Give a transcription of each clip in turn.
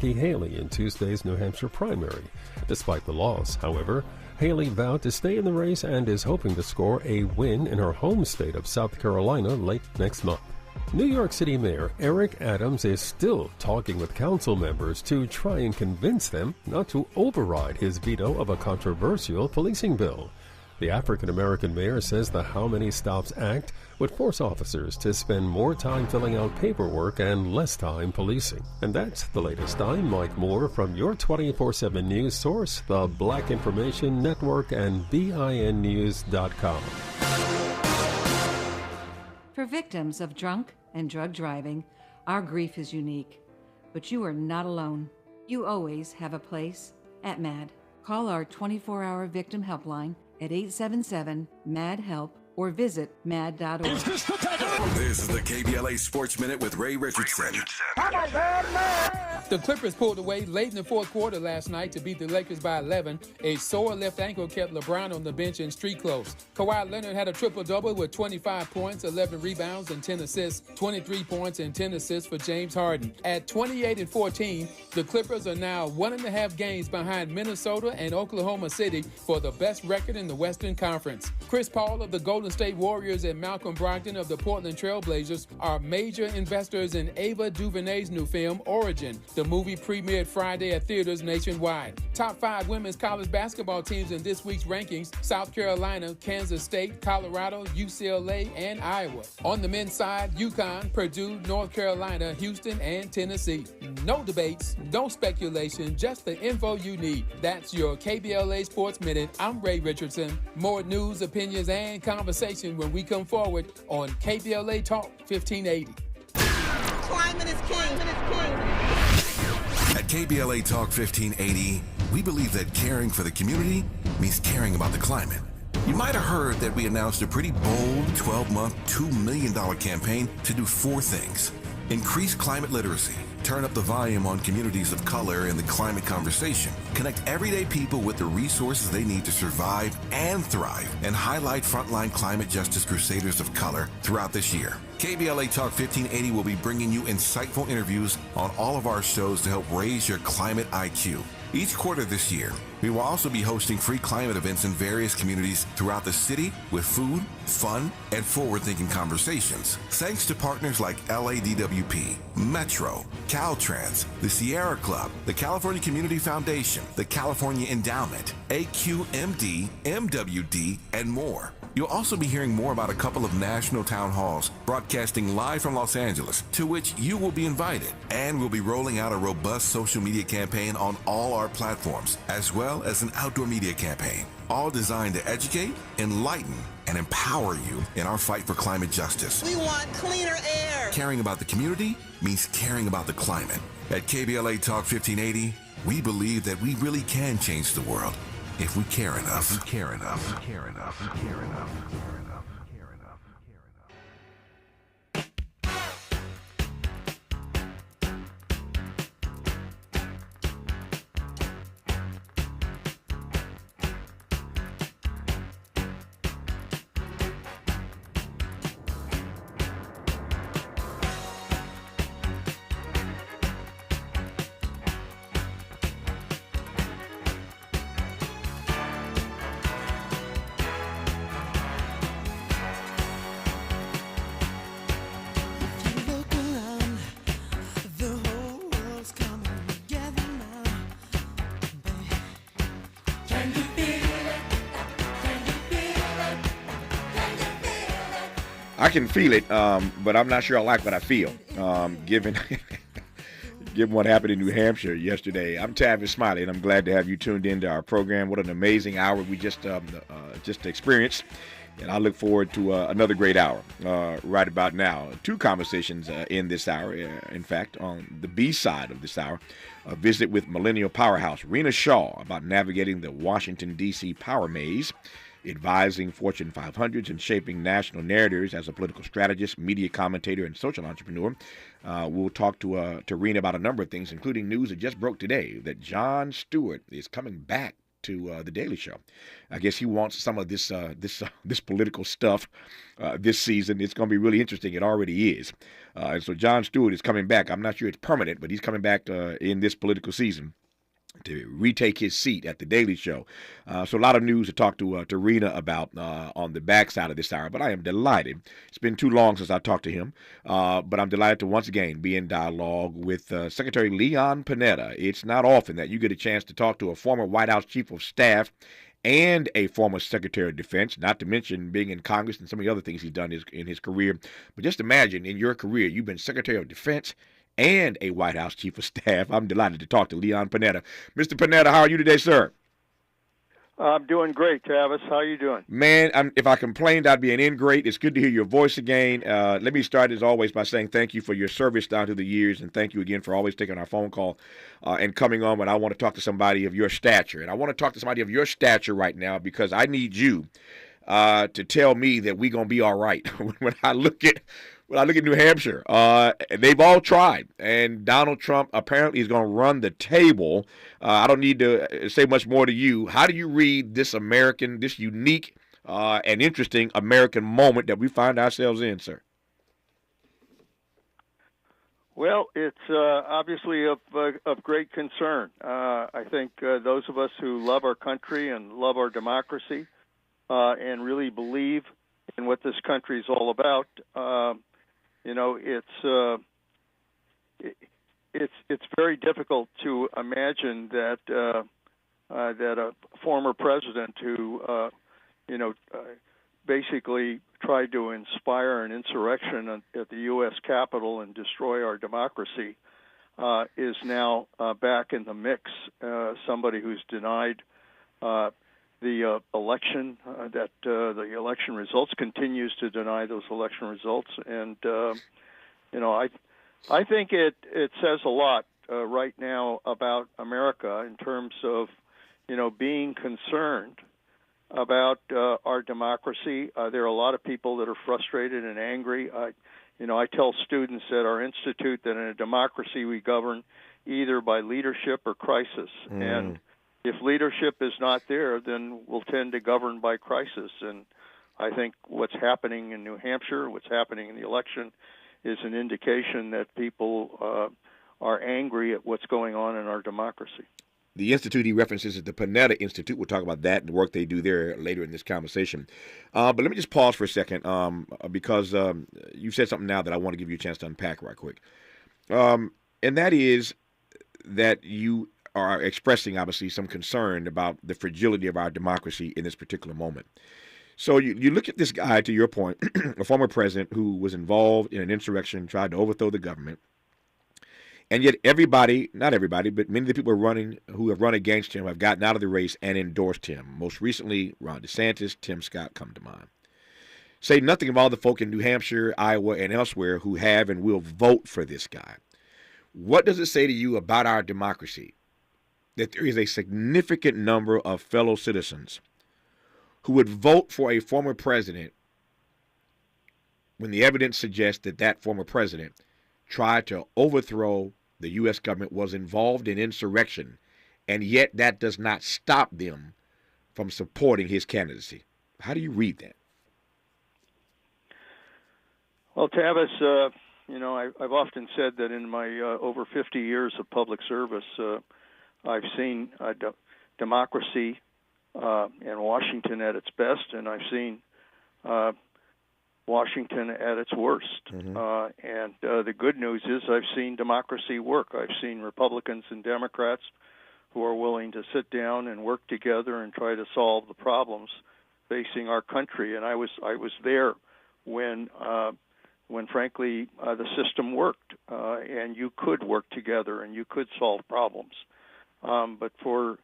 Nikki Haley in Tuesday's New Hampshire primary. Despite the loss, however, Haley vowed to stay in the race and is hoping to score a win in her home state of South Carolina late next month. New York City Mayor Eric Adams is still talking with council members to try and convince them not to override his veto of a controversial policing bill. The African-American mayor says the How Many Stops Act would force officers to spend more time filling out paperwork and less time policing. And that's the latest. I'm Mike Moore from your 24/7 news source, the Black Information Network and BINnews.com. For victims of drunk and drug driving, our grief is unique. But you are not alone. You always have a place at MAD. Call our 24-hour victim helpline at 877-MAD-HELP or visit mad.org. This is the KBLA Sports Minute with Ray Richardson. The Clippers pulled away late in the fourth quarter last night to beat the Lakers by 11. A sore left ankle kept LeBron on the bench in street clothes. Kawhi Leonard had a triple-double with 25 points, 11 rebounds, and 10 assists, 23 points and 10 assists for James Harden. At 28-14, the Clippers are now 1.5 games behind Minnesota and Oklahoma City for the best record in the Western Conference. Chris Paul of the Golden State Warriors and Malcolm Brogdon of the Portland Trail Blazers are major investors in Ava DuVernay's new film, Origin. The movie premiered Friday at theaters nationwide. Top 5 women's college basketball teams in this week's rankings: South Carolina, Kansas State, Colorado, UCLA, and Iowa. On the men's side, UConn, Purdue, North Carolina, Houston, and Tennessee. No debates, no speculation, just the info you need. That's your KBLA Sports Minute. I'm Ray Richardson. More news, opinions, and conversation when we come forward on KBLA Talk 1580. Climate is king. At KBLA Talk 1580, we believe that caring for the community means caring about the climate. You might have heard that we announced a pretty bold 12-month, $2 million campaign to do 4 things. Increase climate literacy, turn up the volume on communities of color in the climate conversation, connect everyday people with the resources they need to survive and thrive, and highlight frontline climate justice crusaders of color throughout this year. KBLA Talk 1580 will be bringing you insightful interviews on all of our shows to help raise your climate IQ. Each quarter this year, we will also be hosting free climate events in various communities throughout the city with food, fun, and forward-thinking conversations. Thanks to partners like LADWP, Metro, Caltrans, the Sierra Club, the California Community Foundation, the California Endowment, AQMD, MWD, and more. You'll also be hearing more about a couple of national town halls broadcasting live from Los Angeles, to which you will be invited. And we'll be rolling out a robust social media campaign on all our platforms, as well as an outdoor media campaign, all designed to educate, enlighten, and empower you in our fight for climate justice. We want cleaner air. Caring about the community means caring about the climate. At KBLA Talk 1580, we believe that we really can change the world if we care enough. If we care enough. If we care enough. If we care enough. If we care enough. I can feel it, but I'm not sure I like what I feel, given what happened in New Hampshire yesterday. I'm Tavis Smiley, and I'm glad to have you tuned into our program. What an amazing hour we just experienced, and I look forward to another great hour right about now. 2 conversations in this hour. In fact, on the B side of this hour, a visit with Millennial Powerhouse Rena Shaw about navigating the Washington, D.C. power maze, advising Fortune 500s and shaping national narratives as a political strategist, media commentator, and social entrepreneur. We'll talk to Rena about a number of things, including news that just broke today that Jon Stewart is coming back to the Daily Show. I guess he wants some of this this political stuff this season. It's going to be really interesting. It already is. And so Jon Stewart is coming back. I'm not sure it's permanent, but he's coming back in this political season to retake his seat at the Daily Show. So a lot of news to talk to Rena about on the backside of this hour. But I am delighted. It's been too long since I talked to him. But I'm delighted to once again be in dialogue with Secretary Leon Panetta. It's not often that you get a chance to talk to a former White House Chief of Staff and a former Secretary of Defense, not to mention being in Congress and some of the other things he's done in his career. But just imagine in your career, you've been Secretary of Defense and a White House Chief of Staff. I'm delighted to talk to Leon Panetta. Mr. Panetta, how are you today, sir? I'm doing great, Tavis. How are you doing? Man, if I complained, I'd be an ingrate. It's good to hear your voice again. Let me start, as always, by saying thank you for your service down through the years, and thank you again for always taking our phone call and coming on when I want to talk to somebody of your stature. And I want to talk to somebody of your stature right now because I need you to tell me that we're going to be all right. When I look at New Hampshire, they've all tried, and Donald Trump apparently is going to run the table. I don't need to say much more to you. How do you read this unique and interesting American moment that we find ourselves in, sir? Well, it's obviously of great concern. I think those of us who love our country and love our democracy and really believe in what this country is all about, it's very difficult to imagine that that a former president who basically tried to inspire an insurrection at the U.S. Capitol and destroy our democracy is now back in the mix. Somebody who's denied the election, that the election results, continues to deny those election results, and I think it says a lot right now about America in terms of being concerned about our democracy. There are a lot of people that are frustrated and angry. I tell students at our institute that in a democracy we govern either by leadership or crisis, and if leadership is not there, then we'll tend to govern by crisis. And I think what's happening in New Hampshire, what's happening in the election, is an indication that people are angry at what's going on in our democracy. The institute he references is the Panetta Institute. We'll talk about that and the work they do there later in this conversation. But let me just pause for a second because you said something now that I want to give you a chance to unpack right quick. And that is that you are expressing, obviously, some concern about the fragility of our democracy in this particular moment. So you look at this guy, to your point, a former president who was involved in an insurrection, tried to overthrow the government, and yet everybody, not everybody, but many of the people who have run against him have gotten out of the race and endorsed him. Most recently, Ron DeSantis, Tim Scott come to mind. Say nothing of all the folk in New Hampshire, Iowa, and elsewhere who have and will vote for this guy. What does it say to you about our democracy that there is a significant number of fellow citizens who would vote for a former president when the evidence suggests that that former president tried to overthrow the U.S. government, was involved in insurrection, and yet that does not stop them from supporting his candidacy? How do you read that? Well, Tavis, I've often said that in my over 50 years of public service, I've seen democracy in Washington at its best, and I've seen Washington at its worst. And the good news is I've seen democracy work. I've seen Republicans and Democrats who are willing to sit down and work together and try to solve the problems facing our country. And I was there when frankly the system worked, and you could work together and you could solve problems. But for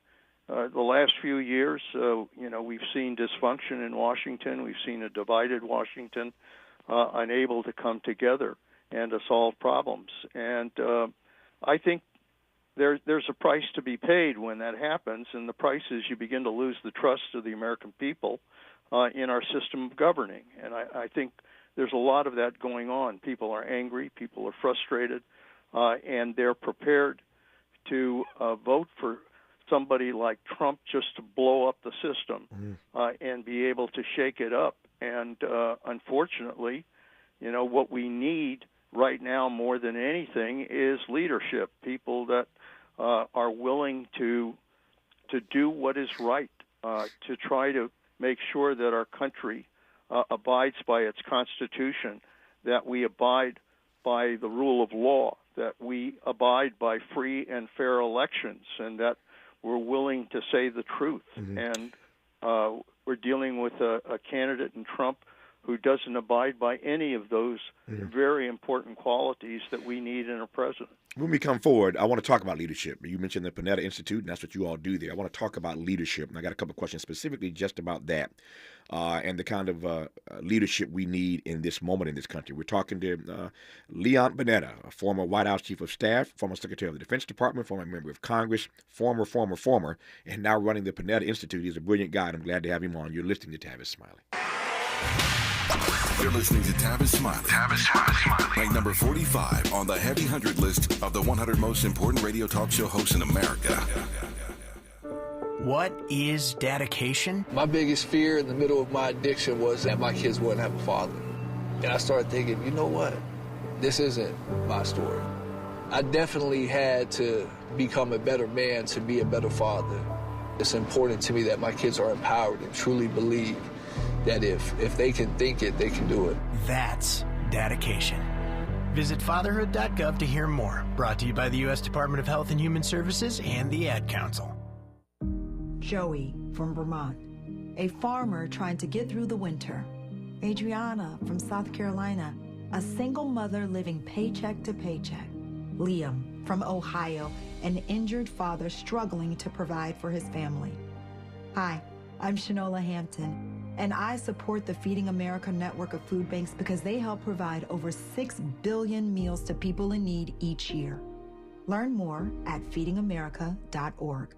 the last few years, we've seen dysfunction in Washington. We've seen a divided Washington, unable to come together and to solve problems. And I think there's a price to be paid when that happens, and the price is you begin to lose the trust of the American people in our system of governing. And I think there's a lot of that going on. People are angry, people are frustrated, and they're prepared to vote for somebody like Trump just to blow up the system and be able to shake it up. And unfortunately, what we need right now more than anything is leadership, people that are willing to do what is right, to try to make sure that our country abides by its Constitution, that we abide by the rule of law, that we abide by free and fair elections, and that we're willing to say the truth. And we're dealing with a candidate in Trump who doesn't abide by any of those very important qualities that we need in a president. When we come forward, I want to talk about leadership. You mentioned the Panetta Institute, and that's what you all do there. I want to talk about leadership, and I got a couple of questions specifically just about that and the kind of leadership we need in this moment in this country. We're talking to Leon Panetta, a former White House Chief of Staff, former Secretary of the Defense Department, former member of Congress, former, and now running the Panetta Institute. He's a brilliant guy, and I'm glad to have him on. You're listening to Tavis Smiley. You're listening to Tavis Smiley. Ranked number 45 on the Heavy 100 list of the 100 most important radio talk show hosts in America. What is dedication? My biggest fear in the middle of my addiction was that my kids wouldn't have a father. And I started thinking, you know what? This isn't my story. I definitely had to become a better man to be a better father. It's important to me that my kids are empowered and truly believe that if they can think it, they can do it. That's dedication. Visit fatherhood.gov to hear more. Brought to you by the U.S. Department of Health and Human Services and the Ad Council. Joey from Vermont, a farmer trying to get through the winter. Adriana from South Carolina, a single mother living paycheck to paycheck. Liam from Ohio, an injured father struggling to provide for his family. Hi, I'm Shanola Hampton, and I support the Feeding America network of food banks because they help provide over 6 billion meals to people in need each year. Learn more at feedingamerica.org.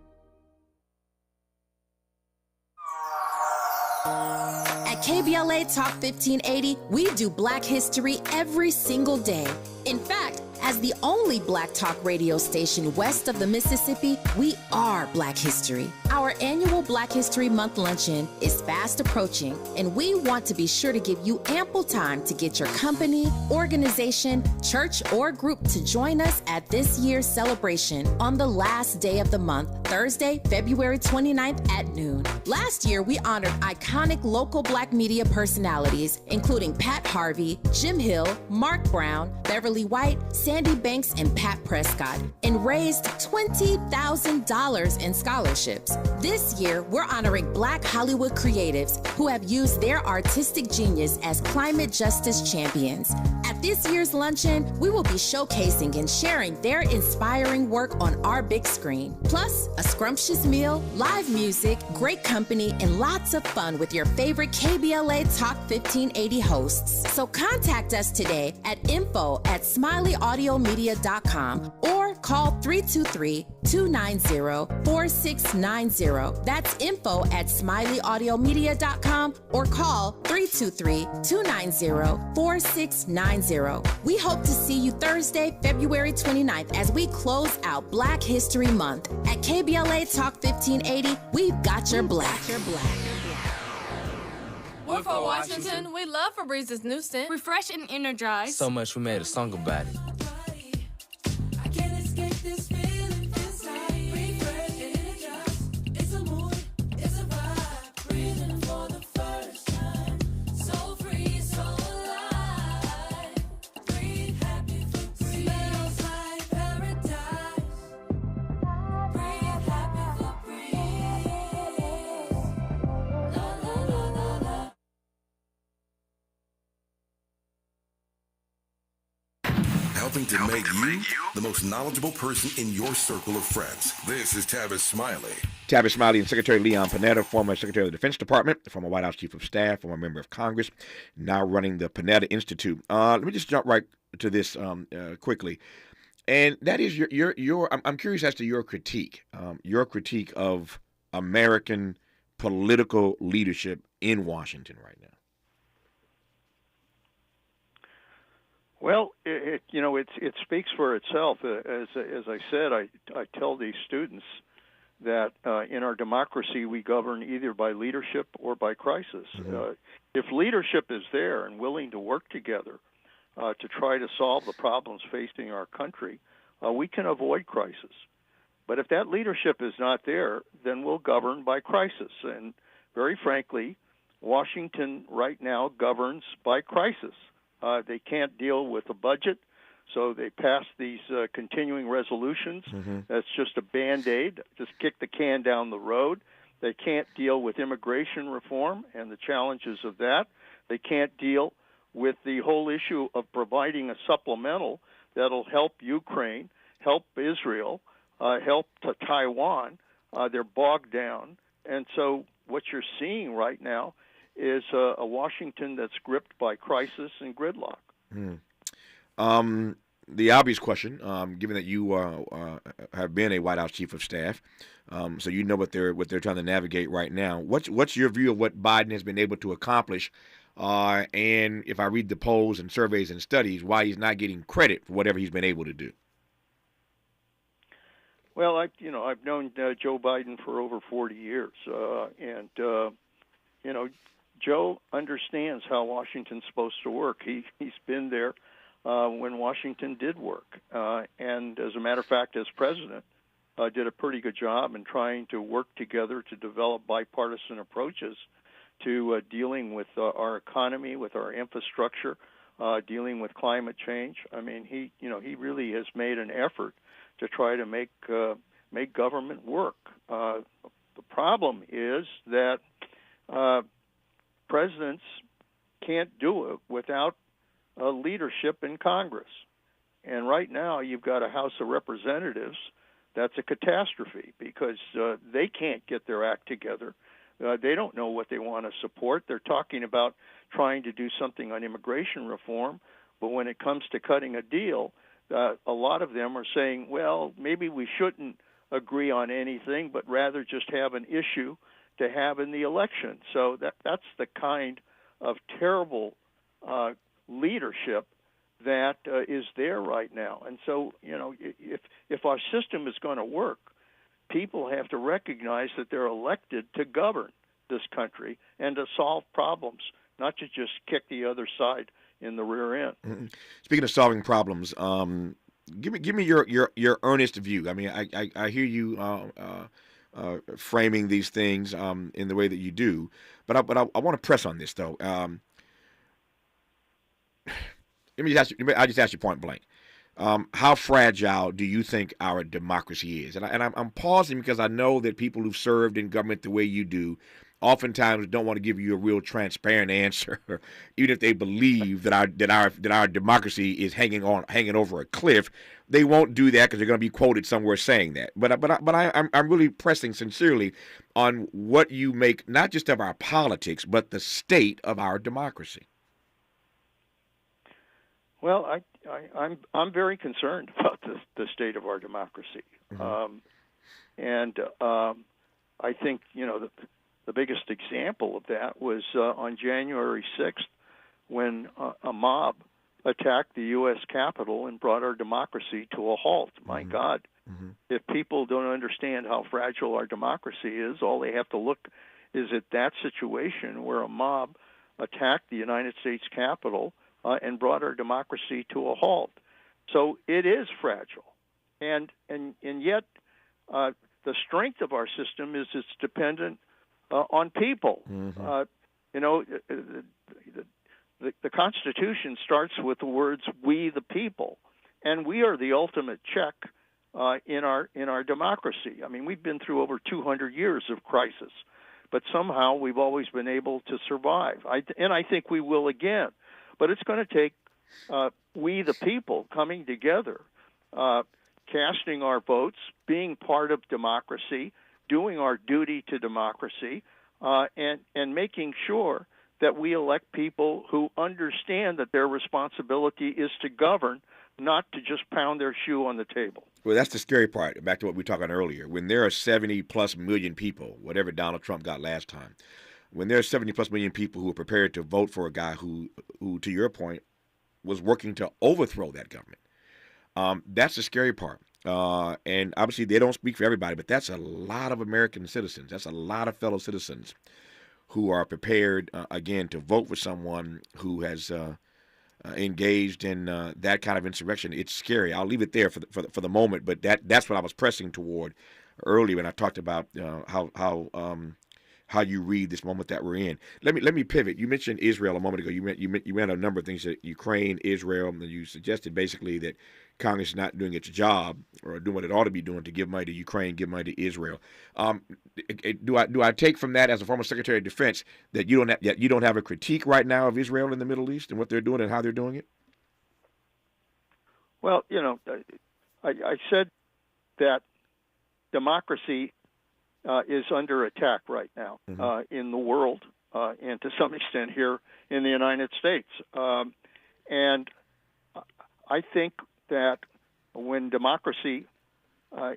At KBLA Talk 1580, we do Black history every single day. In fact, as the only Black talk radio station west of the Mississippi, we are Black history. Our annual Black History Month luncheon is fast approaching, and we want to be sure to give you ample time to get your company, organization, church, or group to join us at this year's celebration on the last day of the month, Thursday, February 29th at noon. Last year, we honored iconic local Black media personalities, including Pat Harvey, Jim Hill, Mark Brown, Beverly White, Sandy Banks, and Pat Prescott, and raised $20,000 in scholarships. This year, we're honoring Black Hollywood creatives who have used their artistic genius as climate justice champions. At this year's luncheon, we will be showcasing and sharing their inspiring work on our big screen. Plus, a scrumptious meal, live music, great company, and lots of fun with your favorite KBLA Talk 1580 hosts. So contact us today at info@smileyAudiomedia.com or call 323-290-4690. That's info@smileyAudiomedia.com or call 323-290-4690. We hope to see you Thursday, February 29th as we close out Black History Month. At KBLA Talk 1580, we've got your Black. We're for Washington. We love Febrez's new scent. Refresh and energize. So much we made a song about it. Helping to make you the most knowledgeable person in your circle of friends. This is Tavis Smiley. Tavis Smiley and Secretary Leon Panetta, former Secretary of the Defense Department, former White House Chief of Staff, former member of Congress, now running the Panetta Institute. Let me just jump right to this quickly. And that is I'm curious as to your critique of American political leadership in Washington right now. Well, it speaks for itself. As I said, I tell these students that in our democracy we govern either by leadership or by crisis. If leadership is there and willing to work together to try to solve the problems facing our country, we can avoid crisis. But if that leadership is not there, then we'll govern by crisis. And very frankly, Washington right now governs by crisis. They can't deal with a budget, so they pass these continuing resolutions. That's just a Band-Aid, just kick the can down the road. They can't deal with immigration reform and the challenges of that. They can't deal with the whole issue of providing a supplemental that'll help Ukraine, help Israel, help to Taiwan. They're bogged down. And so what you're seeing right now is a Washington that's gripped by crisis and gridlock. The obvious question, given that you have been a White House chief of staff, so you know what they're trying to navigate right now. What's your view of what Biden has been able to accomplish? And if I read the polls and surveys and studies, why he's not getting credit for whatever he's been able to do? Well, I've known Joe Biden for over 40 years, and Joe understands how Washington's supposed to work. He's been there when Washington did work, and as a matter of fact, as president, did a pretty good job in trying to work together to develop bipartisan approaches to dealing with our economy, with our infrastructure, dealing with climate change. I mean, he really has made an effort to try to make government work. The problem is that presidents can't do it without leadership in Congress. And right now you've got a House of Representatives that's a catastrophe because they can't get their act together. They don't know what they want to support. They're talking about trying to do something on immigration reform, but when it comes to cutting a deal, a lot of them are saying, well, maybe we shouldn't agree on anything, but rather just have an issue to have in the election. So that's the kind of terrible leadership that is there right now. And so, if our system is going to work, people have to recognize that they're elected to govern this country and to solve problems, not to just kick the other side in the rear end. Speaking of solving problems, give me your earnest view. I mean, I hear you framing these things in the way that you do, but I want to press on this though. Let me just ask you point blank. How fragile do you think our democracy is? And I'm pausing because I know that people who've served in government the way you do oftentimes don't want to give you a real transparent answer, even if they believe that our democracy is hanging over a cliff. They won't do that because they're going to be quoted somewhere saying that. But I'm really pressing sincerely on what you make not just of our politics, but the state of our democracy. Well, I'm very concerned about the state of our democracy, and I think the biggest example of that was on January 6th when a mob attacked the U.S. Capitol and brought our democracy to a halt. My God, if people don't understand how fragile our democracy is, all they have to look is at that situation where a mob attacked the United States Capitol and brought our democracy to a halt. So it is fragile, and yet the strength of our system is it's dependent on people. The Constitution starts with the words "we the people," and we are the ultimate check in our democracy. I mean, we've been through over 200 years of crisis, but somehow we've always been able to survive. And I think we will again. But it's going to take we the people coming together, casting our votes, being part of democracy, doing our duty to democracy, and making sure that we elect people who understand that their responsibility is to govern, not to just pound their shoe on the table. Well, that's the scary part, back to what we were talking earlier. When there are 70-plus million people, whatever Donald Trump got last time, when there are 70-plus million people who are prepared to vote for a guy who, to your point, was working to overthrow that government, that's the scary part. And obviously they don't speak for everybody, but that's a lot of American citizens. That's a lot of fellow citizens who are prepared, again, to vote for someone who has engaged in that kind of insurrection. It's scary. I'll leave it there for the moment, but that's what I was pressing toward earlier when I talked about how you read this moment that we're in. Let me pivot. You mentioned Israel a moment ago. You meant a number of things, that Ukraine, Israel, and you suggested basically that Congress is not doing its job or doing what it ought to be doing to give money to Ukraine, give money to Israel. Do I take from that, as a former Secretary of Defense, that you don't have a critique right now of Israel in the Middle East and what they're doing and how they're doing it? Well, I said that democracy is under attack right now in the world and to some extent here in the United States. And I think that when democracy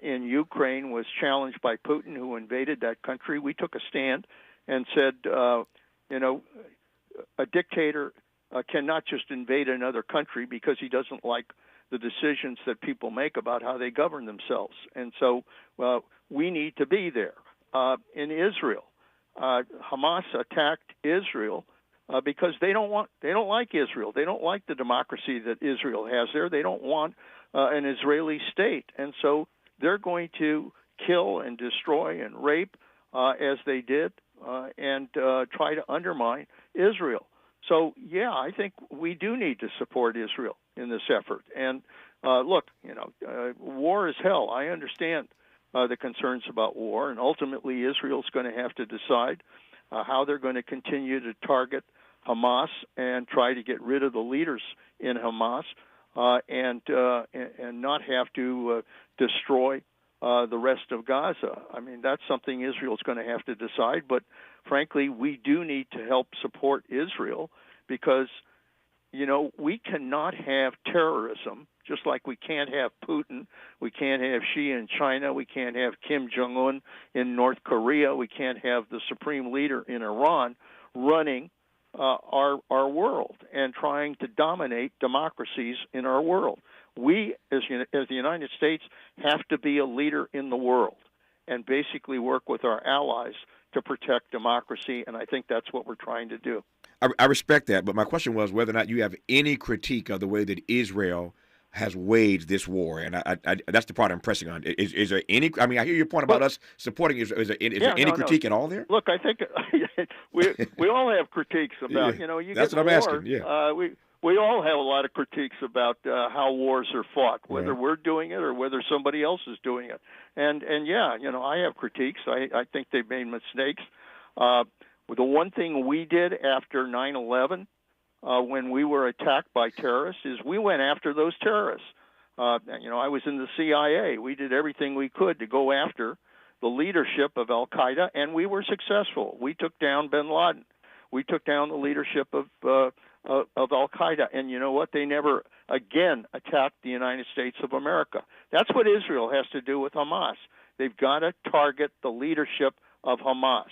in Ukraine was challenged by Putin, who invaded that country, we took a stand and said, a dictator cannot just invade another country because he doesn't like the decisions that people make about how they govern themselves. And so we need to be there. In Israel, Hamas attacked Israel because they don't like Israel. They don't like the democracy that Israel has there. They don't want an Israeli state. And so they're going to kill and destroy and rape as they did and try to undermine Israel. So, yeah, I think we do need to support Israel in this effort. And look, war is hell. I understand the concerns about war, and ultimately Israel's going to have to decide how they're going to continue to target Hamas and try to get rid of the leaders in Hamas and not have to destroy the rest of Gaza. I mean, that's something Israel's going to have to decide, but frankly, we do need to help support Israel because, we cannot have terrorism, just like we can't have Putin, we can't have Xi in China, we can't have Kim Jong-un in North Korea, we can't have the supreme leader in Iran running our world and trying to dominate democracies in our world. We, as the United States, have to be a leader in the world and basically work with our allies to protect democracy, and I think that's what we're trying to do. I respect that, but my question was whether or not you have any critique of the way that Israel has waged this war, and I that's the part I'm pressing on. Is there any? I mean, I hear your point about us supporting Israel. Is there any critique at all there? Look, I think we all have critiques about. That's what I'm asking. Yeah, we all have a lot of critiques about how wars are fought, whether we're doing it or whether somebody else is doing it. And yeah, I have critiques. I think they've made mistakes. The one thing we did after 9/11. When we were attacked by terrorists is we went after those terrorists. I was in the CIA. We did everything we could to go after the leadership of Al-Qaeda, and we were successful. We took down bin Laden. We took down the leadership of Al-Qaeda. And you know what? They never again attacked the United States of America. That's what Israel has to do with Hamas. They've got to target the leadership of Hamas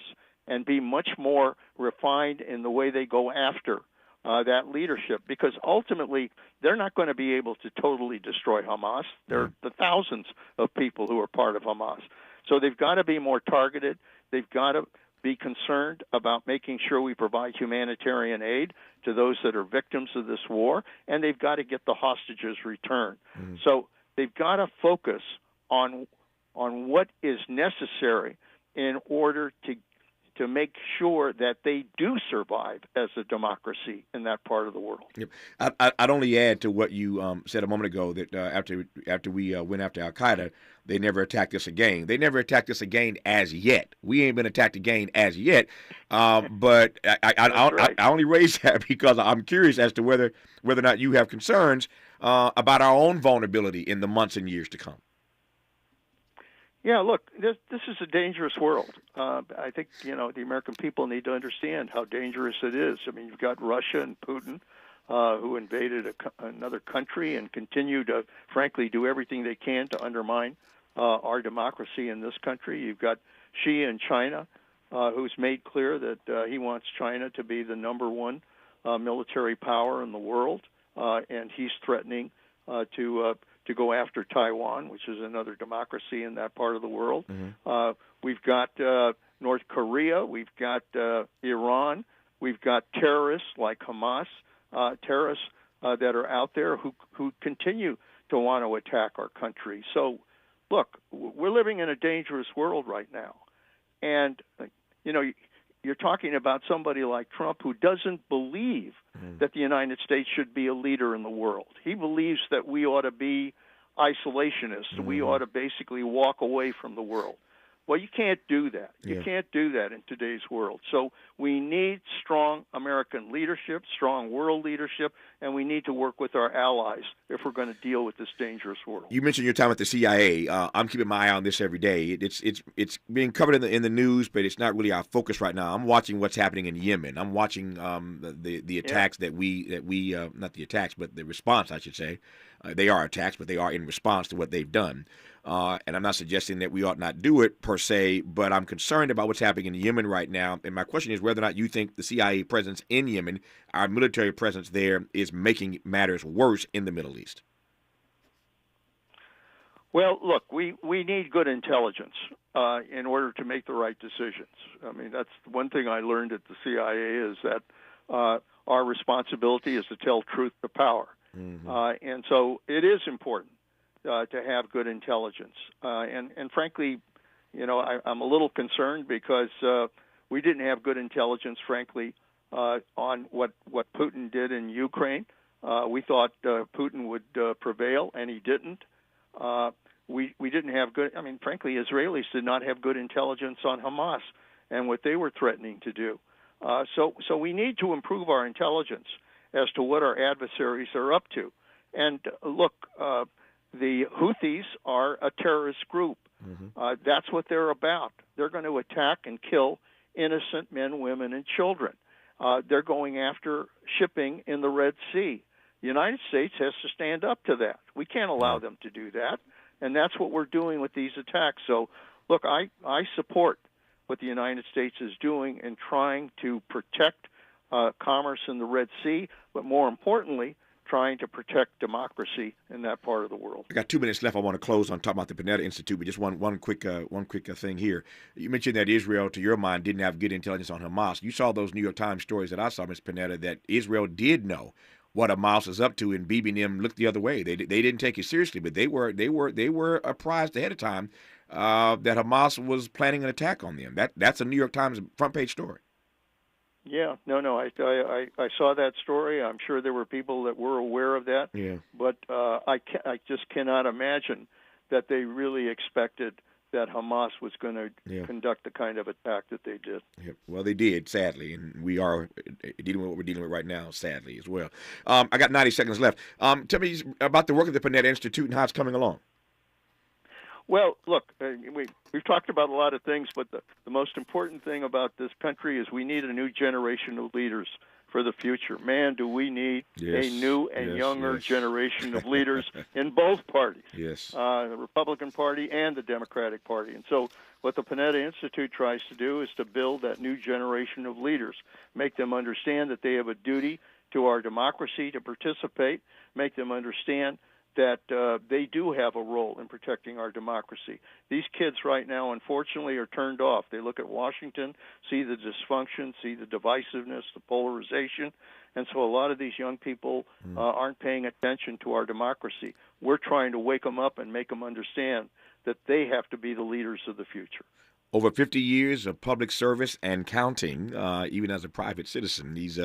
and be much more refined in the way they go after that leadership, because ultimately they're not going to be able to totally destroy Hamas. There are the thousands of people who are part of Hamas. So they've got to be more targeted. They've got to be concerned about making sure we provide humanitarian aid to those that are victims of this war, and they've got to get the hostages returned. So they've got to focus on what is necessary in order to make sure that they do survive as a democracy in that part of the world. Yep. I'd only add to what you said a moment ago that after we went after Al-Qaeda, they never attacked us again. They never attacked us again as yet. We ain't been attacked again as yet. But I only raise that because I'm curious as to whether or not you have concerns about our own vulnerability in the months and years to come. Yeah, look, this is a dangerous world. I think, the American people need to understand how dangerous it is. I mean, you've got Russia and Putin who invaded another country and continue to, frankly, do everything they can to undermine our democracy in this country. You've got Xi in China who's made clear that he wants China to be the number one military power in the world, and he's threatening to to go after Taiwan, which is another democracy in that part of the world. We've got North Korea. We've got Iran. We've got terrorists like Hamas, terrorists that are out there who continue to want to attack our country. So, look, we're living in a dangerous world right now. And, you're talking about somebody like Trump who doesn't believe that the United States should be a leader in the world. He believes that we ought to be isolationists. We ought to basically walk away from the world. Well, you can't do that. You can't do that in today's world. So we need strong American leadership, strong world leadership, and we need to work with our allies if we're going to deal with this dangerous world. You mentioned your time at the CIA. I'm keeping my eye on this every day. It's being covered in the news, but it's not really our focus right now. I'm watching what's happening in Yemen. I'm watching the attacks that we not the attacks, but the response, I should say. They are attacks, but they are in response to what they've done. And I'm not suggesting that we ought not do it per se, but I'm concerned about what's happening in Yemen right now. And my question is whether or not you think the CIA presence in Yemen, our military presence there, is making matters worse in the Middle East. Well, look, we need good intelligence in order to make the right decisions. I mean, that's one thing I learned at the CIA is that our responsibility is to tell truth to power. And so it is important to have good intelligence. And frankly, I'm a little concerned because we didn't have good intelligence, frankly, on what Putin did in Ukraine. We thought Putin would prevail, and he didn't. We didn't have good, frankly, Israelis did not have good intelligence on Hamas and what they were threatening to do. So we need to improve our intelligence as to what our adversaries are up to. And look, the Houthis are a terrorist group. That's what they're about. They're going to attack and kill innocent men, women, and children. They're going after shipping in the Red Sea. The United States has to stand up to that. We can't allow them to do that, and that's what we're doing with these attacks. So, look, I support what the United States is doing in trying to protect commerce in the Red Sea, but more importantly, trying to protect democracy in that part of the world. I got 2 minutes left. I want to close on talking about the Panetta Institute, but just one quick thing here. You mentioned that Israel, to your mind, didn't have good intelligence on Hamas. You saw those New York Times stories that I saw, Ms. Panetta, that Israel did know what Hamas is up to, and Bibi and them looked the other way. They didn't take it seriously, but they were apprised ahead of time that Hamas was planning an attack on them. That's a New York Times front page story. Yeah, no, I saw that story. I'm sure there were people that were aware of that. Yeah. But I just cannot imagine that they really expected that Hamas was going to conduct the kind of attack that they did. Yeah. Well, they did, sadly, and we are dealing with what we're dealing with right now, sadly, as well. I got 90 seconds left. Tell me about the work of the Panetta Institute and how it's coming along. Well, look, we've talked about a lot of things, but the most important thing about this country is we need a new generation of leaders for the future. Man, do we need a new and younger generation of leaders in both parties, the Republican Party and the Democratic Party. And so what the Panetta Institute tries to do is to build that new generation of leaders, make them understand that they have a duty to our democracy to participate, make them understand that they do have a role in protecting our democracy. These kids right now, unfortunately, are turned off. They look at Washington, see the dysfunction, see the divisiveness, the polarization, and so a lot of these young people aren't paying attention to our democracy. We're trying to wake them up and make them understand that they have to be the leaders of the future. Over 50 years of public service and counting, even as a private citizen. He's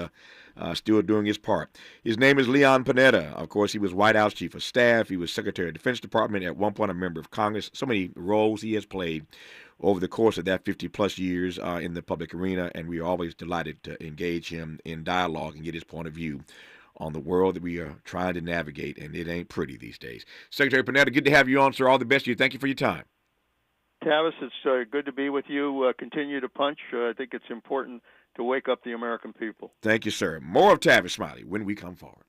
still doing his part. His name is Leon Panetta. Of course, he was White House Chief of Staff. He was Secretary of the Defense Department, at one point a member of Congress. So many roles he has played over the course of that 50-plus years in the public arena, and we are always delighted to engage him in dialogue and get his point of view on the world that we are trying to navigate, and it ain't pretty these days. Secretary Panetta, good to have you on, sir. All the best to you. Thank you for your time. Tavis, it's good to be with you. Continue to punch. I think it's important to wake up the American people. Thank you, sir. More of Tavis Smiley when we come forward.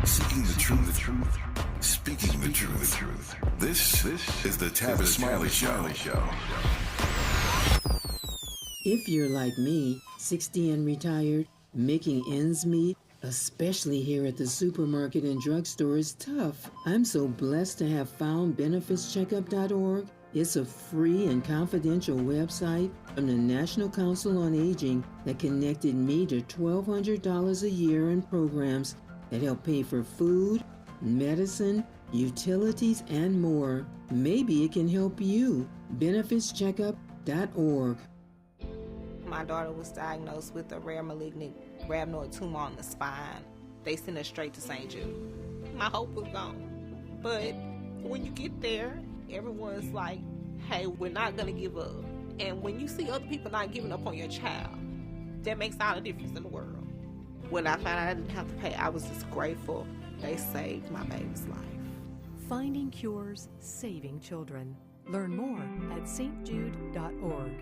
Seeking the truth. Speaking the truth. This is the Tavis Smiley Show. If you're like me, 60 and retired, making ends meet, especially here at the supermarket and drugstore, is tough. I'm so blessed to have found benefitscheckup.org. It's a free and confidential website from the National Council on Aging that connected me to $1,200 a year in programs that help pay for food, medicine, utilities, and more. Maybe it can help you. benefitscheckup.org. My daughter was diagnosed with a rare malignant rhabdoid tumor on the spine. They sent her straight to St. Jude. My hope was gone. But when you get there, everyone's like, hey, we're not going to give up. And when you see other people not giving up on your child, that makes all the difference in the world. When I found out I didn't have to pay, I was just grateful. They saved my baby's life. Finding cures, saving children. Learn more at stjude.org.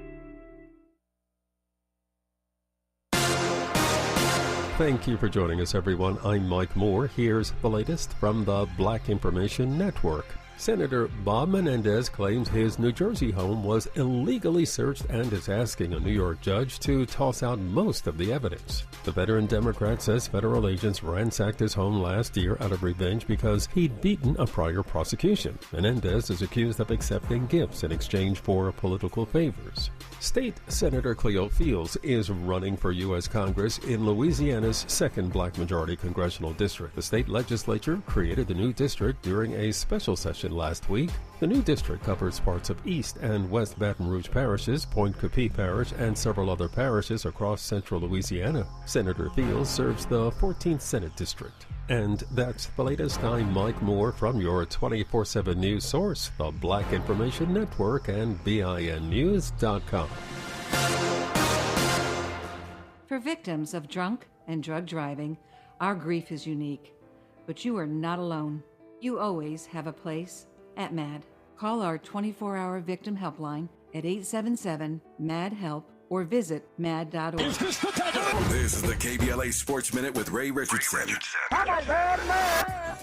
Thank you for joining us, everyone. I'm Mike Moore. Here's the latest from the Black Information Network. Senator Bob Menendez claims his New Jersey home was illegally searched and is asking a New York judge to toss out most of the evidence. The veteran Democrat says federal agents ransacked his home last year out of revenge because he'd beaten a prior prosecution. Menendez is accused of accepting gifts in exchange for political favors. State Senator Cleo Fields is running for U.S. Congress in Louisiana's second black majority congressional district. The state legislature created the new district during a special session last week. The new district covers parts of East and West Baton Rouge parishes, Point Coupee Parish, and several other parishes across central Louisiana. Senator Fields serves the 14th Senate District. And that's the latest. I'm Mike Moore from your 24/7 news source, the Black Information Network and BINnews.com. For victims of drunk and drug driving, our grief is unique. But you are not alone. You always have a place at MAD. Call our 24-hour victim helpline at 877-MAD-HELP or visit mad.org. This is the KBLA Sports Minute with Ray Richardson.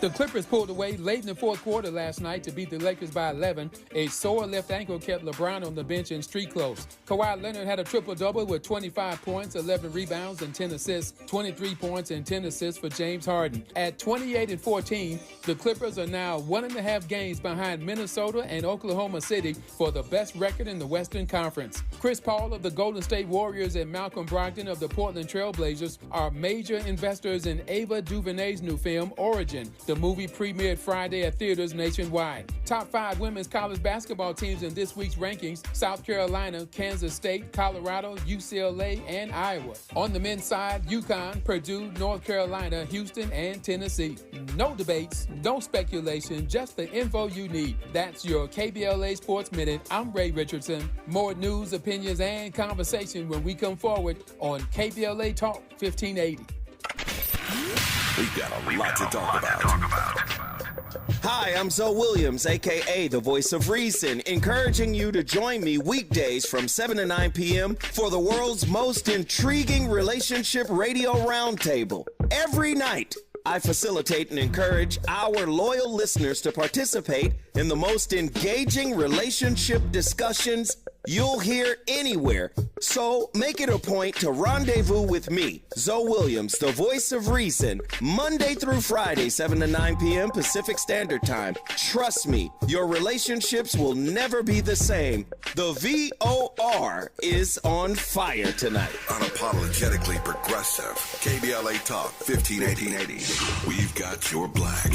The Clippers pulled away late in the fourth quarter last night to beat the Lakers by 11. A sore left ankle kept LeBron on the bench in street clothes. Kawhi Leonard had a triple-double with 25 points, 11 rebounds, and 10 assists, 23 points and 10 assists for James Harden. At 28-14, the Clippers are now 1.5 games behind Minnesota and Oklahoma City for the best record in the Western Conference. Chris Paul of the Golden State Warriors and Malcolm Brogdon of the Portland Trail Blazers are major investors in Ava DuVernay's new film, Origin. The movie premiered Friday at theaters nationwide. Top 5 women's college basketball teams in this week's rankings: South Carolina, Kansas State, Colorado, UCLA, and Iowa. On the men's side, UConn, Purdue, North Carolina, Houston, and Tennessee. No debates, no speculation, just the info you need. That's your KBLA Sports Minute. I'm Ray Richardson. More news, opinions, and conversation when we come forward on KBLA Talk 1580. We've got a lot to talk about. Hi, I'm Zoe Williams, a.k.a. the Voice of Reason, encouraging you to join me weekdays from 7 to 9 p.m. for the world's most intriguing relationship radio roundtable. Every night, I facilitate and encourage our loyal listeners to participate in the most engaging relationship discussions you'll hear anywhere. So make it a point to rendezvous with me, Zoe Williams, the Voice of Reason, Monday through Friday, 7 to 9 p.m. Pacific Standard Time. Trust me, your relationships will never be the same. The VOR is on fire tonight. Unapologetically progressive. KBLA Talk 1580. We've got your black.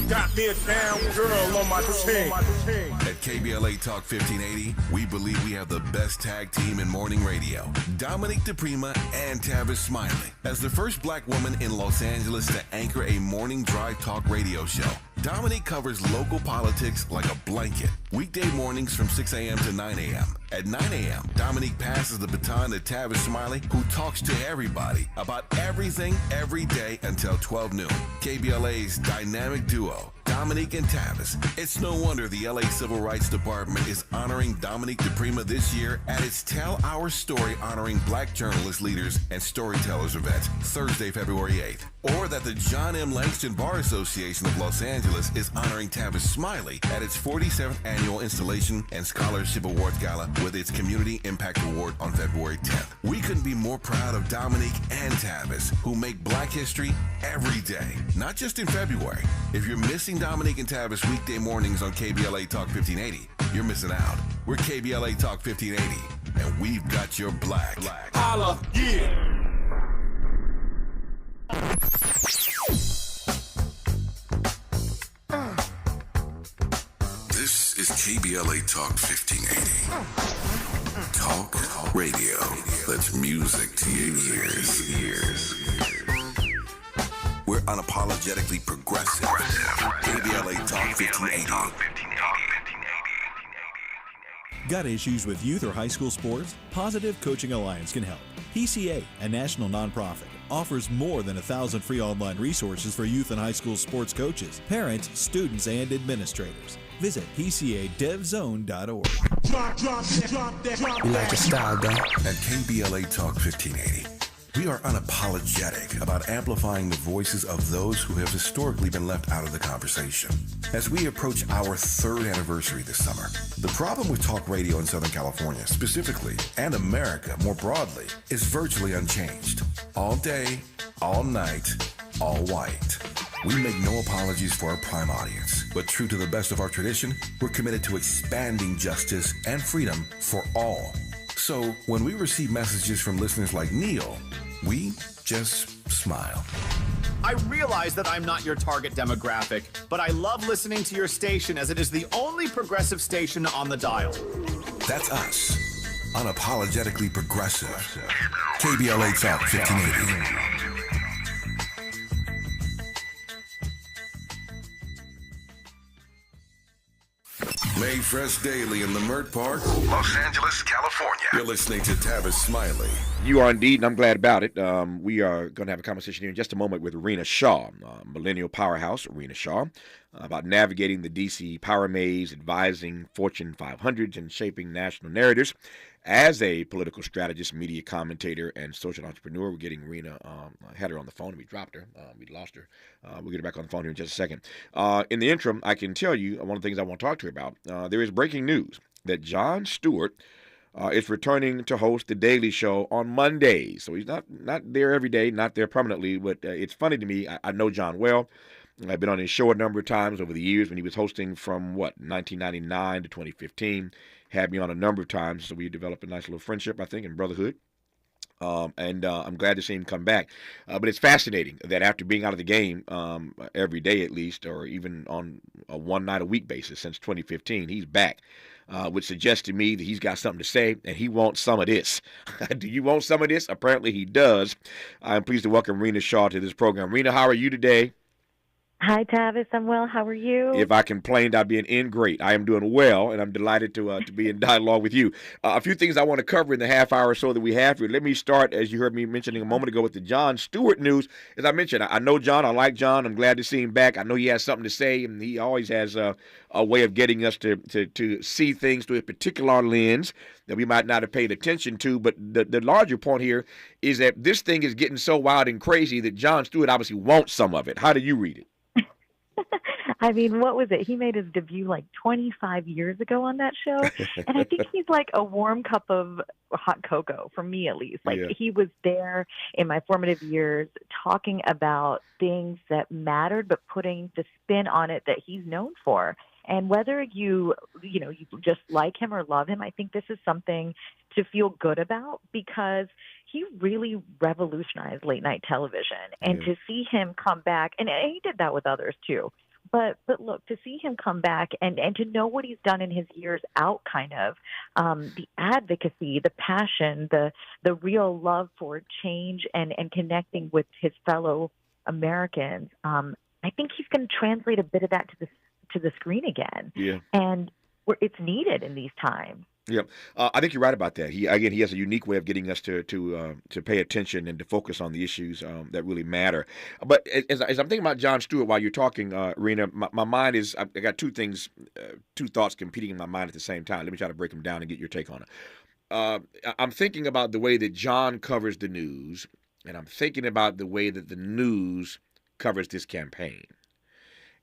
Got me a damn girl on my team. At KBLA Talk 1580, we believe we have the best tag team in morning radio. Dominique DePrima and Tavis Smiley. As the first black woman in Los Angeles to anchor a morning drive talk radio show, Dominique covers local politics like a blanket. Weekday mornings from 6 a.m. to 9 a.m. At 9 a.m., Dominique passes the baton to Tavis Smiley, who talks to everybody about everything every day until 12 noon. KBLA's dynamic duo, Dominique and Tavis. It's no wonder the LA Civil Rights Department is honoring Dominique DePrima this year at its Tell Our Story honoring black journalist leaders and storytellers event Thursday, February 8th. Or that the John M. Langston Bar Association of Los Angeles is honoring Tavis Smiley at its 47th Annual Installation and Scholarship Awards Gala with its Community Impact Award on February 10th. We couldn't be more proud of Dominique and Tavis, who make black history every day, not just in February. If you're missing Dominique and Tavis weekday mornings on KBLA Talk 1580, you're missing out. We're KBLA Talk 1580, and we've got your black. Holla, yeah! This is KBLA Talk 1580. Talk radio. That's music to your ears. We're unapologetically progressive. KBLA Talk 1580. Got issues with youth or high school sports? Positive Coaching Alliance can help. PCA, a national nonprofit, offers more than 1,000 free online resources for youth and high school sports coaches, parents, students, and administrators. Visit PCADevZone.org. You like your style, guy? At KBLA Talk 1580, we are unapologetic about amplifying the voices of those who have historically been left out of the conversation. As we approach our 3rd anniversary this summer, the problem with talk radio in Southern California specifically, and America more broadly, is virtually unchanged. All day, all night, all white. We make no apologies for our prime audience, but true to the best of our tradition, we're committed to expanding justice and freedom for all. So when we receive messages from listeners like Neil, we just smile. I realize that I'm not your target demographic, but I love listening to your station as it is the only progressive station on the dial. That's us. Unapologetically progressive. KBLA Talk 1580. Made fresh daily in Leimert Park, Los Angeles, California. You're listening to Tavis Smiley. You are indeed, and I'm glad about it. We are going to have a conversation here in just a moment with Rena Shaw, millennial powerhouse Rena Shaw, about navigating the D.C. power maze, advising Fortune 500s, and shaping national narratives. As a political strategist, media commentator, and social entrepreneur, we're getting Rena. I had her on the phone, and we dropped her. We lost her. We'll get her back on the phone here in just a second. In the interim, I can tell you one of the things I want to talk to her about. There is breaking news that Jon Stewart is returning to host The Daily Show on Mondays. So he's not there every day, not there permanently, but it's funny to me. I know Jon well. I've been on his show a number of times over the years when he was hosting from, 1999 to 2015. Had me on a number of times, so we developed a nice little friendship, I think, and brotherhood. And I'm glad to see him come back. But it's fascinating that after being out of the game every day at least, or even on a one-night-a-week basis since 2015, he's back, which suggests to me that he's got something to say, and he wants some of this. Do you want some of this? Apparently he does. I'm pleased to welcome Rena Shaw to this program. Rena, how are you today? Hi, Tavis. I'm well. How are you? If I complained, I'd be an ingrate. I am doing well, and I'm delighted to be in dialogue with you. A few things I want to cover in the half hour or so that we have here. Let me start, as you heard me mentioning a moment ago, with the Jon Stewart news. As I mentioned, I know Jon. I like Jon. I'm glad to see him back. I know he has something to say, and he always has a way of getting us to see things through a particular lens that we might not have paid attention to. But the larger point here is that this thing is getting so wild and crazy that Jon Stewart obviously wants some of it. How do you read it? I mean, what was it? He made his debut like 25 years ago on that show. And I think he's like a warm cup of hot cocoa, for me at least. Like, he was there in my formative years talking about things that mattered, but putting the spin on it that he's known for. And whether you just like him or love him, I think this is something to feel good about, because he really revolutionized late night television. And to see him come back, and he did that with others too. But look, to see him come back and to know what he's done in his years out, kind of, the advocacy, the passion, the real love for change and connecting with his fellow Americans, I think he's going to translate a bit of that to the screen again. Yeah. And it's needed in these times. Yep, I think you're right about that. He has a unique way of getting us to pay attention and to focus on the issues that really matter. But as I'm thinking about Jon Stewart while you're talking, Rena, my mind is I got two thoughts competing in my mind at the same time. Let me try to break them down and get your take on it. I'm thinking about the way that Jon covers the news, and I'm thinking about the way that the news covers this campaign.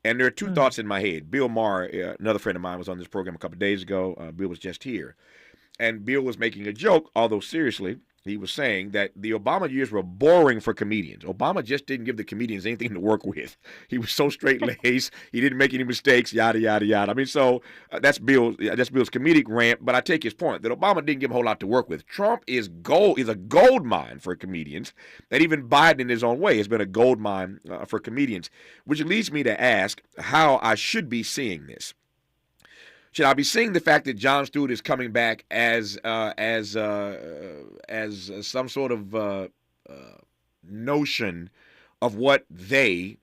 And there are two thoughts in my head. Bill Maher, another friend of mine, was on this program a couple of days ago. Bill was just here. And Bill was making a joke, although seriously, he was saying that the Obama years were boring for comedians. Obama just didn't give the comedians anything to work with. He was so straight-laced. He didn't make any mistakes, yada, yada, yada. I mean, so that's Bill's comedic rant, but I take his point that Obama didn't give him a whole lot to work with. Trump is a gold mine for comedians, and even Biden in his own way has been a gold mine for comedians, which leads me to ask how I should be seeing this. Should I be seeing the fact that Jon Stewart is coming back as some sort of notion of what the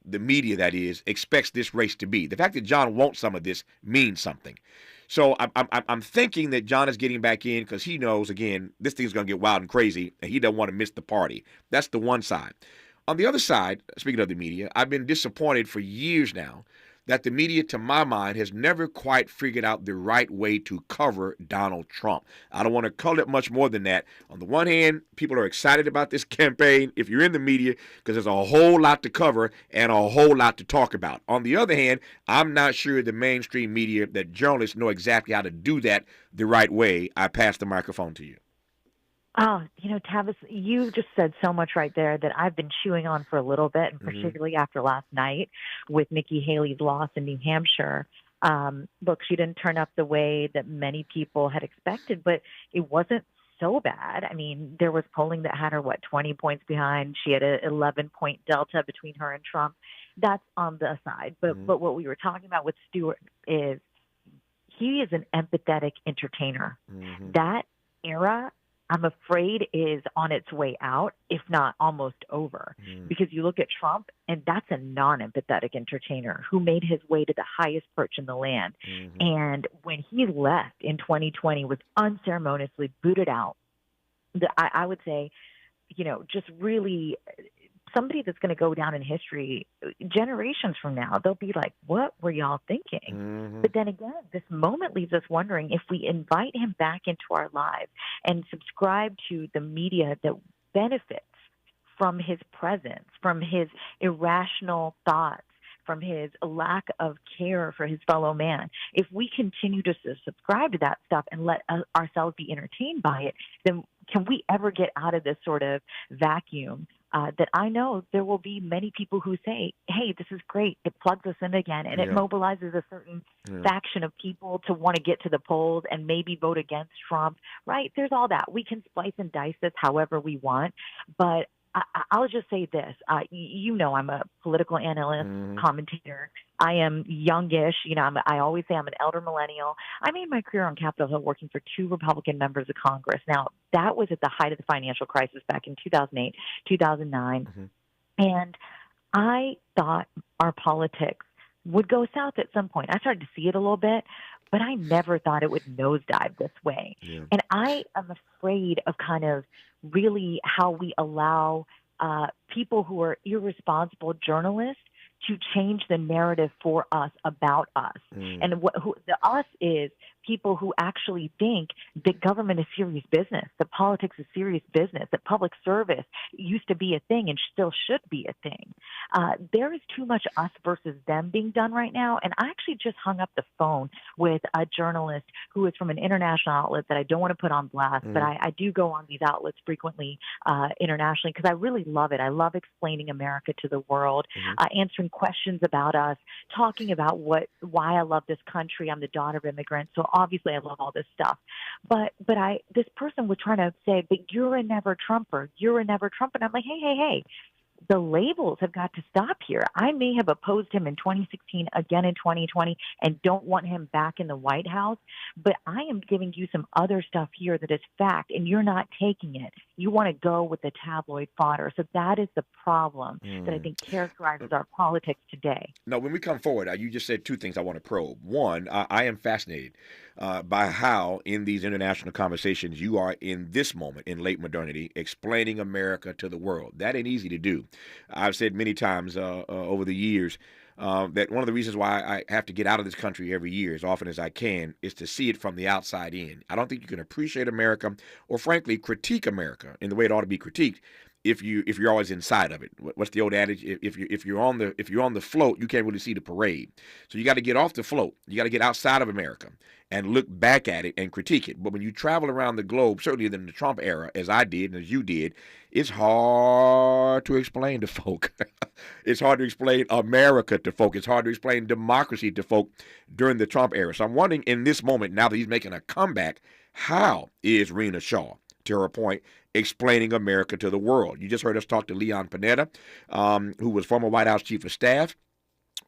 media that is, expects this race to be? The fact that Jon wants some of this means something. So I'm thinking that Jon is getting back in because he knows, again, this thing's going to get wild and crazy, and he doesn't want to miss the party. That's the one side. On the other side, speaking of the media, I've been disappointed for years now that the media, to my mind, has never quite figured out the right way to cover Donald Trump. I don't want to color it much more than that. On the one hand, people are excited about this campaign if you're in the media because there's a whole lot to cover and a whole lot to talk about. On the other hand, I'm not sure the mainstream media, that journalists know exactly how to do that the right way. I pass the microphone to you. Oh, Tavis, you just said so much right there that I've been chewing on for a little bit, and particularly after last night with Nikki Haley's loss in New Hampshire. Look, she didn't turn up the way that many people had expected, but it wasn't so bad. I mean, there was polling that had her, 20 points behind. She had an 11-point delta between her and Trump. That's on the side. But what we were talking about with Stewart is he is an empathetic entertainer. That era, I'm afraid, is on its way out, if not almost over. Because you look at Trump, and that's a non-empathetic entertainer who made his way to the highest perch in the land. And when he left in 2020, was unceremoniously booted out. I would say, just really somebody that's going to go down in history generations from now. They'll be like, what were y'all thinking? But then again, this moment leaves us wondering if we invite him back into our lives and subscribe to the media that benefits from his presence, from his irrational thoughts, from his lack of care for his fellow man. If we continue to subscribe to that stuff and let ourselves be entertained by it, then can we ever get out of this sort of vacuum that I know there will be many people who say, hey, this is great. It plugs us in again, and it mobilizes a certain faction of people to want to get to the polls and maybe vote against Trump, right? There's all that. We can splice and dice this however we want, but I'll just say this. I'm a political analyst, commentator. I am youngish. I always say I'm an elder millennial. I made my career on Capitol Hill working for 2 Republican members of Congress. Now, that was at the height of the financial crisis back in 2008, 2009. And I thought our politics would go south at some point. I started to see it a little bit, but I never thought it would nosedive this way. And I am afraid of kind of really how we allow people who are irresponsible journalists to change the narrative for us about us. And the us is people who actually think that government is serious business, that politics is serious business, that public service used to be a thing and still should be a thing. There is too much us versus them being done right now. And I actually just hung up the phone with a journalist who is from an international outlet that I don't want to put on blast, but I do go on these outlets frequently internationally because I really love it. I love explaining America to the world, answering questions about us, talking about why I love this country. I'm the daughter of immigrants, so obviously I love all this stuff. But this person was trying to say, but you're a never Trumper. You're a never Trump. And I'm like, hey. The labels have got to stop here. I may have opposed him in 2016, again in 2020, and don't want him back in the White House, but I am giving you some other stuff here that is fact, and you're not taking it. you want to go with the tabloid fodder. So that is the problem that I think characterizes our politics today. Now, when we come forward, you just said two things I want to probe. One, I am fascinated by how in these international conversations you are in this moment in late modernity explaining America to the world. That ain't easy to do. I've said many times over the years that one of the reasons why I have to get out of this country every year as often as I can is to see it from the outside in. I don't think you can appreciate America or, frankly, critique America in the way it ought to be critiqued if you're always inside of it. What's the old adage? If you're on the float, you can't really see the parade. So you got to get off the float. You got to get outside of America and look back at it and critique it. But when you travel around the globe, certainly in the Trump era, as I did and as you did, it's hard to explain to folk. It's hard to explain America to folk. It's hard to explain democracy to folk during the Trump era. So I'm wondering in this moment, now that he's making a comeback, how is Rena Shaw, to her point, explaining America to the world? You just heard us talk to Leon Panetta, who was former White House Chief of Staff,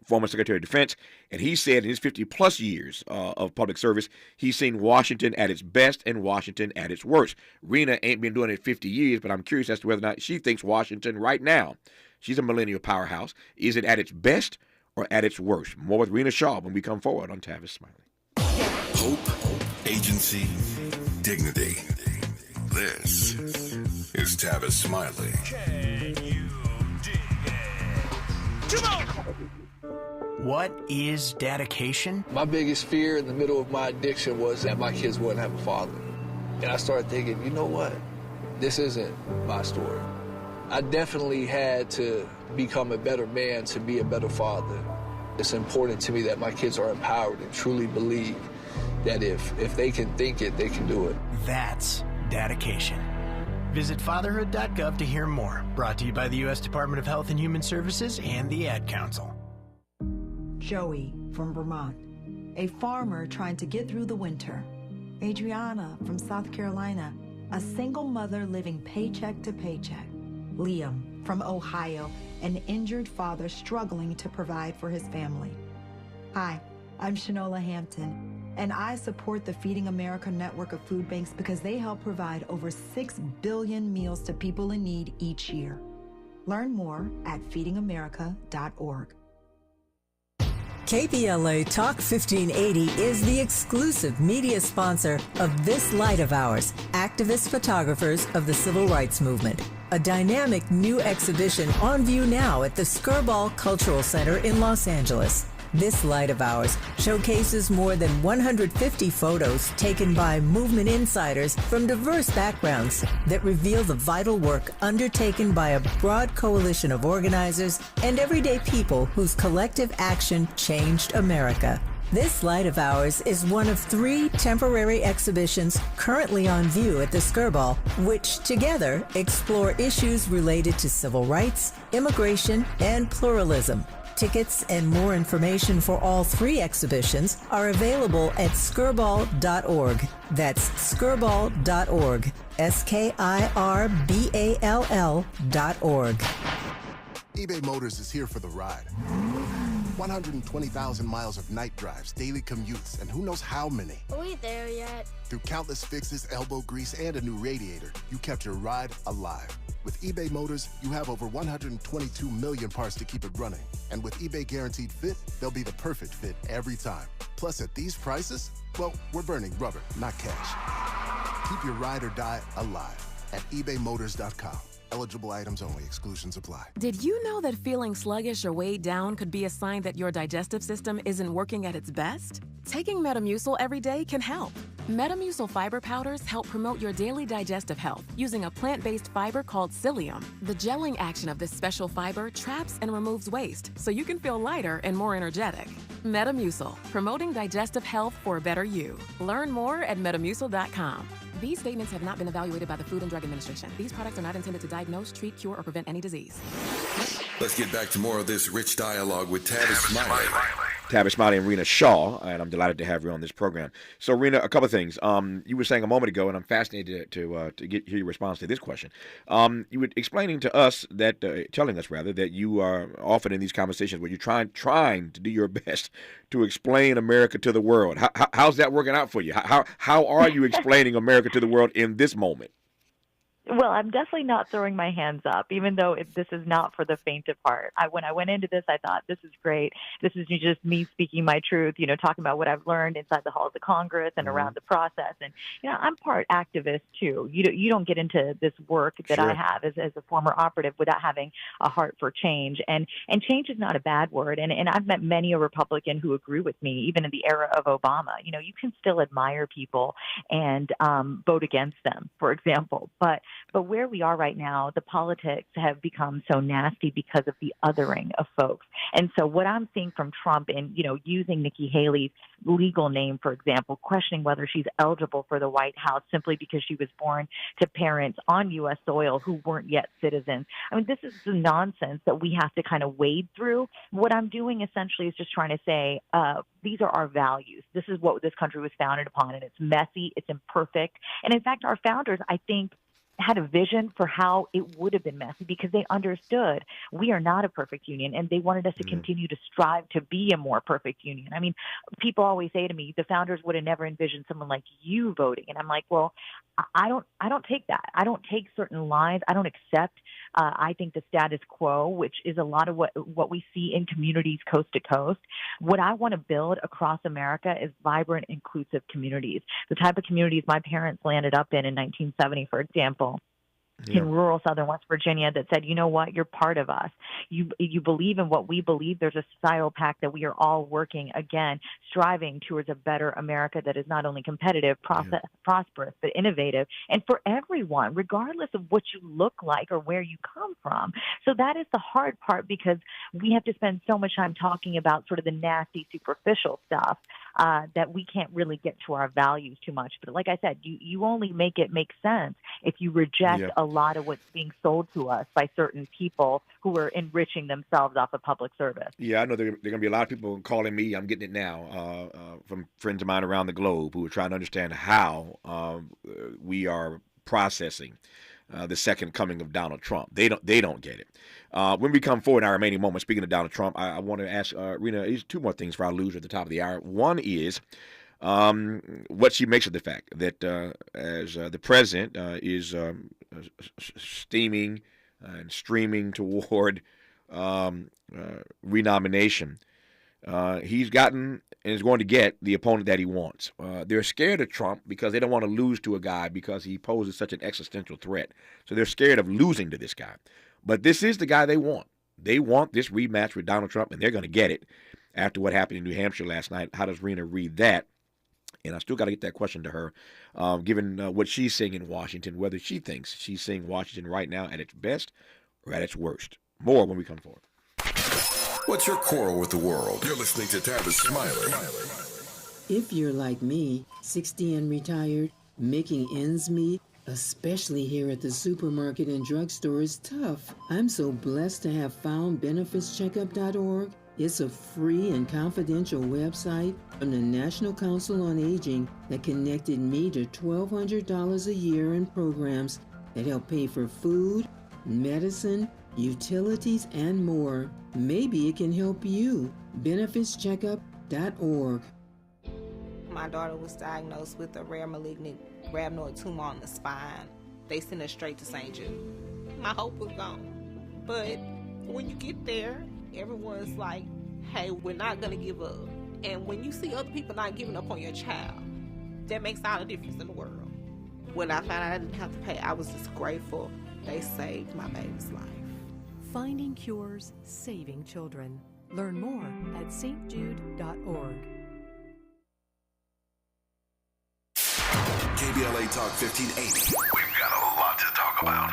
former Secretary of Defense, and he said in his 50-plus years of public service, he's seen Washington at its best and Washington at its worst. Rena ain't been doing it 50 years, but I'm curious as to whether or not she thinks Washington right now, she's a millennial powerhouse, is it at its best or at its worst? More with Rena Shaw when we come forward on Tavis Smiley. Hope, agency, dignity. This is Tavis Smiley. Can you dig it? Come on! What is dedication? My biggest fear in the middle of my addiction was that my kids wouldn't have a father. And I started thinking, you know what? This isn't my story. I definitely had to become a better man to be a better father. It's important to me that my kids are empowered and truly believe that if they can think it, they can do it. That's dedication. Visit fatherhood.gov to hear more. Brought to you by the U.S. Department of Health and Human Services and the Ad Council. Joey from Vermont, a farmer trying to get through the winter. Adriana from South Carolina, a single mother living paycheck to paycheck. Liam from Ohio, an injured father struggling to provide for his family. Hi, I'm Shanola Hampton, and I support the Feeding America network of food banks because they help provide over 6 billion meals to people in need each year. Learn more at feedingamerica.org. KBLA Talk 1580 is the exclusive media sponsor of this light of ours, activist photographers of the Civil Rights Movement. A dynamic new exhibition on view now at the Skirball Cultural Center in Los Angeles. This light of ours showcases more than 150 photos taken by movement insiders from diverse backgrounds that reveal the vital work undertaken by a broad coalition of organizers and everyday people whose collective action changed America. This light of ours is one of 3 temporary exhibitions currently on view at the Skirball, which together explore issues related to civil rights, immigration, and pluralism. Tickets and more information for all 3 exhibitions are available at skirball.org. That's skirball.org. SKIRBALL.org. eBay Motors is here for the ride. 120,000 miles of night drives, daily commutes, and who knows how many. Are we there yet? Through countless fixes, elbow grease, and a new radiator, you kept your ride alive. With eBay Motors, you have over 122 million parts to keep it running. And with eBay Guaranteed Fit, they'll be the perfect fit every time. Plus, at these prices, well, we're burning rubber, not cash. Keep your ride or die alive at ebaymotors.com. Eligible items only. Exclusions apply. Did you know that feeling sluggish or weighed down could be a sign that your digestive system isn't working at its best? Taking Metamucil every day can help. Metamucil fiber powders help promote your daily digestive health using a plant-based fiber called psyllium. The gelling action of this special fiber traps and removes waste, so you can feel lighter and more energetic. Metamucil, promoting digestive health for a better you. Learn more at metamucil.com. These statements have not been evaluated by the Food and Drug Administration. These products are not intended to diagnose, treat, cure, or prevent any disease. Let's get back to more of this rich dialogue with Tavis Smiley. Tavis Smiley and Rena Shaw, and I'm delighted to have you on this program. So, Rena, a couple of things. You were saying a moment ago, and I'm fascinated to hear your response to this question. You were explaining to us that, telling us rather, that you are often in these conversations where you're trying to do your best to explain America to the world. How's that working out for you? How are you explaining America to the world in this moment? Well, I'm definitely not throwing my hands up, even though this is not for the faint of heart. When I went into this, I thought, this is great. This is just me speaking my truth, talking about what I've learned inside the halls of Congress and around the process. And, I'm part activist, too. You don't get into this work that I have as a former operative without having a heart for change. And change is not a bad word. And I've met many a Republican who agree with me, even in the era of Obama. You can still admire people and vote against them, for example. But where we are right now, the politics have become so nasty because of the othering of folks. And so what I'm seeing from Trump in, using Nikki Haley's legal name, for example, questioning whether she's eligible for the White House simply because she was born to parents on U.S. soil who weren't yet citizens. I mean, this is the nonsense that we have to kind of wade through. What I'm doing essentially is just trying to say, these are our values. This is what this country was founded upon, and it's messy, it's imperfect. And in fact, our founders, I think, had a vision for how it would have been messy because they understood we are not a perfect union, and they wanted us to continue to strive to be a more perfect union. I mean, people always say to me, the founders would have never envisioned someone like you voting. And I'm like, well, I don't take that. I don't take certain lines. I don't accept, I think, the status quo, which is a lot of what we see in communities coast to coast. What I want to build across America is vibrant, inclusive communities, the type of communities my parents landed up in 1970, for example. In rural southern West Virginia that said, you know what, you're part of us. You believe in what we believe. There's a societal pact that we are all working, again, striving towards a better America that is not only competitive, prosperous, but innovative, and for everyone, regardless of what you look like or where you come from. So that is the hard part, because we have to spend so much time talking about sort of the nasty, superficial stuff that we can't really get to our values too much. But like I said, you only make it make sense if you reject a lot of what's being sold to us by certain people who are enriching themselves off of public service. Yeah, I know there are going to be a lot of people calling me. I'm getting it now from friends of mine around the globe who are trying to understand how we are processing the second coming of Donald Trump. They don't get it. When we come forward in our remaining moments, speaking of Donald Trump, I want to ask Rena, here's two more things for our loser at the top of the hour. One is what she makes of the fact that as the president is steaming and streaming toward renomination, he's gotten and is going to get the opponent that he wants. They're scared of Trump because they don't want to lose to a guy because he poses such an existential threat. So they're scared of losing to this guy. But this is the guy they want. They want this rematch with Donald Trump, and they're going to get it after what happened in New Hampshire last night. How does Rena read that? And I still got to get that question to her, given what she's seeing in Washington, whether she thinks she's seeing Washington right now at its best or at its worst. More when we come forward. What's your quarrel with the world? You're listening to Tavis Smiley. If you're like me, 60 and retired, making ends meet, especially here at the supermarket and drugstore, is tough. I'm so blessed to have found benefitscheckup.org. It's a free and confidential website from the National Council on Aging that connected me to $1,200 a year in programs that help pay for food, medicine, utilities, and more. Maybe it can help you. benefitscheckup.org. My daughter was diagnosed with a rare malignant rhabdoid tumor on the spine. They sent her straight to St. Jude. My hope was gone. But when you get there, everyone's like, hey, we're not going to give up. And when you see other people not giving up on your child, that makes all the difference in the world. When I found out I didn't have to pay, I was just grateful. They saved my baby's life. Finding cures, saving children. Learn more at stjude.org. KBLA Talk 1580. We've got a lot to talk about.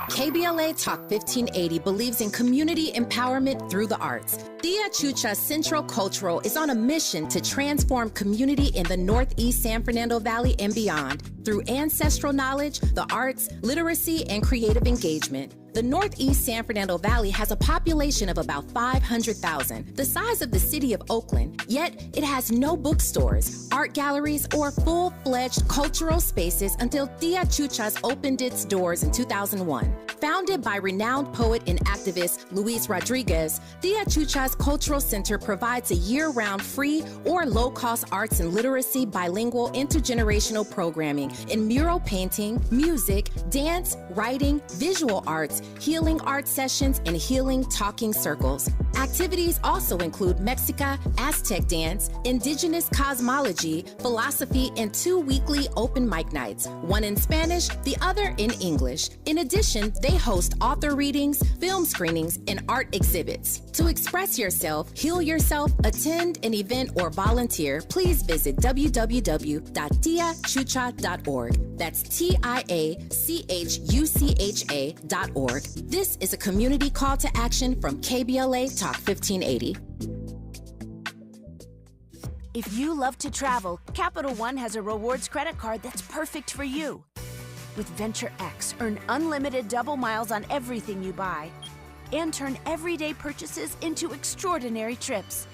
KBLA Talk 1580 believes in community empowerment through the arts. Tia Chucha Central Cultural is on a mission to transform community in the Northeast San Fernando Valley and beyond through ancestral knowledge, the arts, literacy, and creative engagement. The Northeast San Fernando Valley has a population of about 500,000, the size of the city of Oakland, yet it has no bookstores, art galleries, or full-fledged cultural spaces until Tia Chuchas opened its doors in 2001. Founded by renowned poet and activist Luis Rodriguez, Tia Chuchas South Cultural Center provides a year-round free or low-cost arts and literacy bilingual intergenerational programming in mural painting, music, dance, writing, visual arts, healing art sessions, and healing talking circles. Activities also include Mexica, Aztec dance, indigenous cosmology, philosophy, and 2 weekly open mic nights, one in Spanish, the other in English. In addition, they host author readings, film screenings, and art exhibits. To express yourself, heal yourself, attend an event, or volunteer, please visit www.tiachucha.org. That's TIACHUCHA.org. This is a community call to action from KBLA Talk 1580. If you love to travel, Capital One has a rewards credit card that's perfect for you. With Venture X, earn unlimited double miles on everything you buy and turn everyday purchases into extraordinary trips.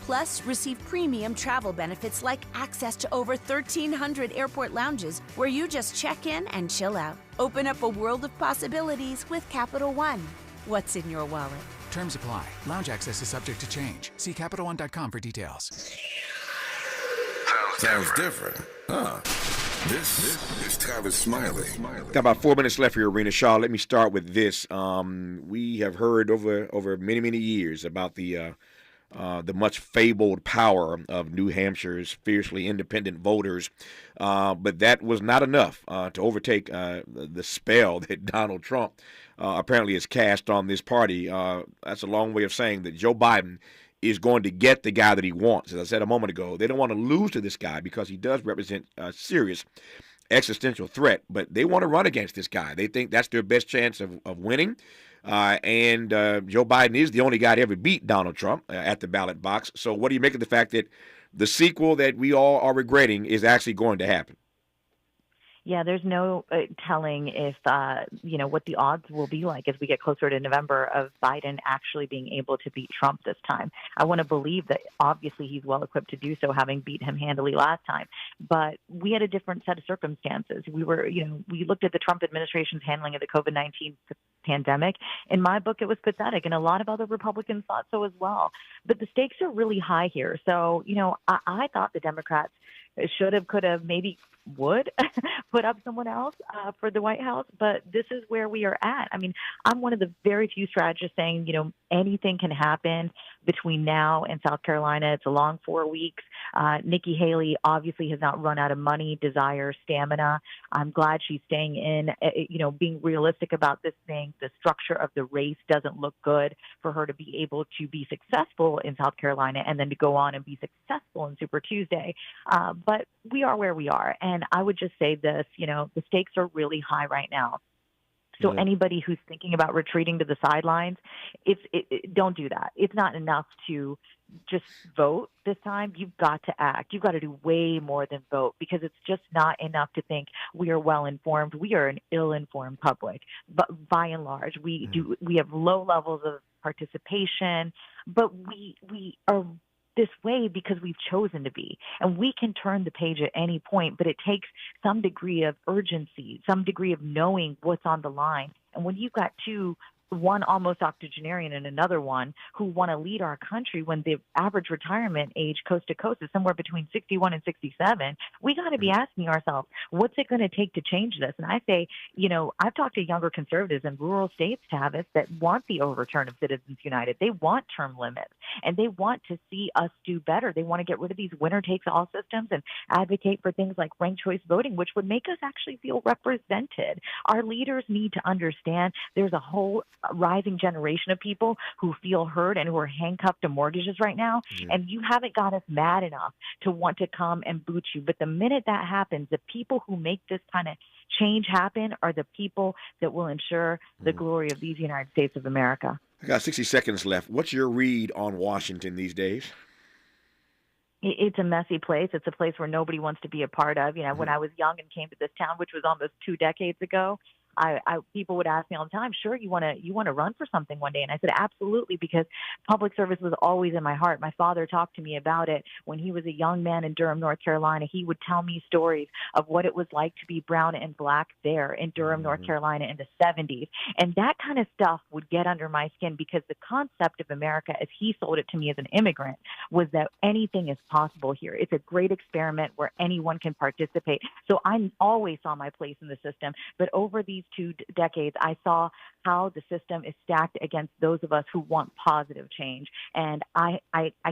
Plus, receive premium travel benefits like access to over 1,300 airport lounges where you just check in and chill out. Open up a world of possibilities with Capital One. What's in your wallet? Terms apply. Lounge access is subject to change. See CapitalOne.com for details. Sounds different, huh? This is Tavis Smiley. Got about 4 minutes left here, Arena Shaw. Let me start with this. We have heard over many years about the much fabled power of New Hampshire's fiercely independent voters, but that was not enough to overtake the spell that Donald Trump apparently has cast on this party. That's a long way of saying that Joe Biden is going to get the guy that he wants. As I said a moment ago, they don't want to lose to this guy because he does represent a serious existential threat, but they want to run against this guy. They think that's their best chance of winning. And Joe Biden is the only guy to ever beat Donald Trump at the ballot box. So what do you make of the fact that the sequel that we all are regretting is actually going to happen? Yeah, there's no telling if, what the odds will be like as we get closer to November of Biden actually being able to beat Trump this time. I want to believe that obviously he's well equipped to do so, having beat him handily last time. But we had a different set of circumstances. We looked at the Trump administration's handling of the COVID-19 pandemic. In my book, it was pathetic, and a lot of other Republicans thought so as well. But the stakes are really high here. So, I thought the Democrats should have, could have, maybe would put up someone else for the White House, but this is where we are at. I mean, I'm one of the very few strategists saying, anything can happen between now and South Carolina. It's a long 4 weeks. Nikki Haley obviously has not run out of money, desire, stamina. I'm glad she's staying in, being realistic about this thing. The structure of the race doesn't look good for her to be able to be successful in South Carolina and then to go on and be successful in Super Tuesday. But we are where we are. And I would just say this, the stakes are really high right now. So anybody who's thinking about retreating to the sidelines, don't do that. It's not enough to just vote this time. You've got to act. You've got to do way more than vote, because it's just not enough to think we are well informed. We are an ill-informed public, but by and large, we have low levels of participation, but we are this way because we've chosen to be, and we can turn the page at any point, but it takes some degree of urgency, some degree of knowing what's on the line. And when you've got one almost octogenarian and another one who want to lead our country when the average retirement age coast to coast is somewhere between 61 and 67, we got to be asking ourselves, what's it going to take to change this? And I say, I've talked to younger conservatives in rural states, Tavis, that want the overturn of Citizens United. They want term limits, and they want to see us do better. They want to get rid of these winner-takes-all systems and advocate for things like ranked choice voting, which would make us actually feel represented. Our leaders need to understand there's a whole rising generation of people who feel hurt and who are handcuffed to mortgages right now. And you haven't got us mad enough to want to come and boot you. But the minute that happens, the people who make this kind of change happen are the people that will ensure the glory of these United States of America. I got 60 seconds left. What's your read on Washington these days? It's a messy place. It's a place where nobody wants to be a part of. When I was young and came to this town, which was almost 2 decades ago, People would ask me all the time, sure, you want to run for something one day? And I said, absolutely, because public service was always in my heart. My father talked to me about it when he was a young man in Durham, North Carolina. He would tell me stories of what it was like to be brown and black there in Durham, North Carolina in the 70s. And that kind of stuff would get under my skin, because the concept of America, as he sold it to me as an immigrant, was that anything is possible here. It's a great experiment where anyone can participate. So I always saw my place in the system. But over these 2 decades, I saw how the system is stacked against those of us who want positive change. And I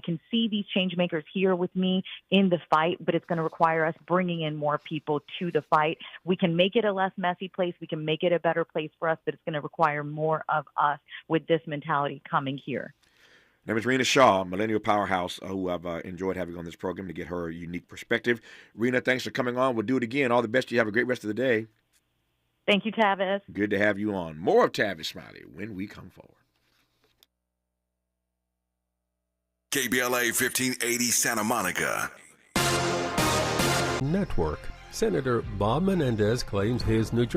can see these change makers here with me in the fight, but it's going to require us bringing in more people to the fight. We can make it a less messy place. We can make it a better place for us, but it's going to require more of us with this mentality coming here. Name is Rena Shaw, Millennial Powerhouse, who I've enjoyed having on this program to get her unique perspective. Rena, thanks for coming on. We'll do it again. All the best. You have a great rest of the day. Thank you, Tavis. Good to have you on. More of Tavis Smiley when we come forward. KBLA 1580 Santa Monica Network. Senator Bob Menendez claims his New Jersey